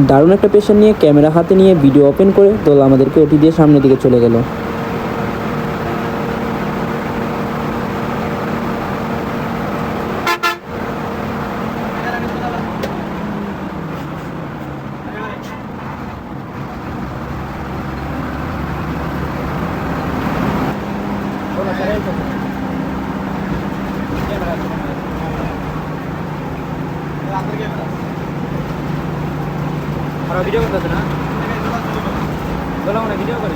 দারুণ একটা পেশেন্ট নিয়ে ক্যামেরা হাতে নিয়ে ভিডিও ওপেন করে দোলা আমাদেরকে ওটি দিয়ে সামনের দিকে চলে গেল। ভিডিও করতেছে না বললাম না ভিডিও করে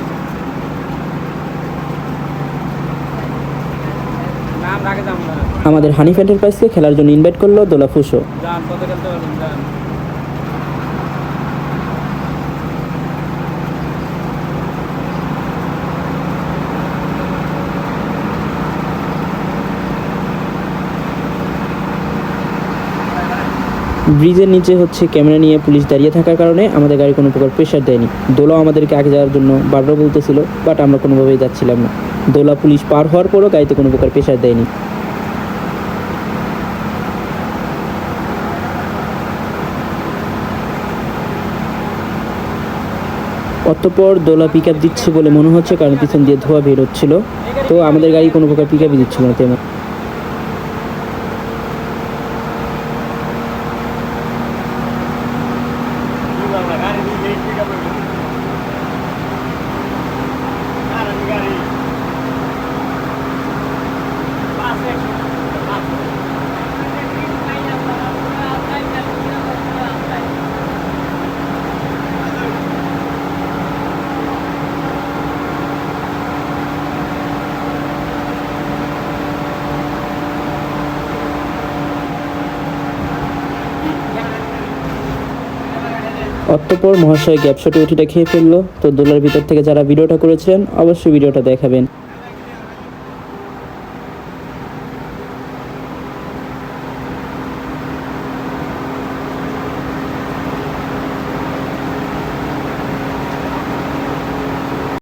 নাম রাখে দাম আমাদের হানিফ এন্টারপ্রাইজকে খেলার জন্য ইনভাইট করলো দোলা ফুসো। যান কত খেলতে পারবেন যান। ব্রিজের নিচে হচ্ছে ক্যামেরা নিয়ে পুলিশ দাঁড়িয়ে থাকার কারণে আমাদের গাড়ি কোনো প্রকার প্রেশার দেয়নি। দোলাও আমাদেরকে আগে যাওয়ার জন্য বারবার বলতেছিল, বাট আমরা কোনোভাবেই যাচ্ছিলাম না। দোলা পুলিশ পার হওয়ার পরও গাড়িতে কোনো প্রকার প্রেশার দেয়নি। অতঃপর দোলা পিক আপ দিচ্ছে বলে মনে হচ্ছে, কারণ পিছন দিয়ে ধোঁয়া বের হচ্ছিল। তো আমাদের গাড়ি কোনো প্রকার পিক আপই দিচ্ছিল না তেমন। অতঃপর মহাশয় গ্যাপশটে ওটিটা খেয়ে ফেললো। তো দোলার ভিতর থেকে যারা ভিডিওটা করেছেন অবশ্যই ভিডিওটা দেখাবেন।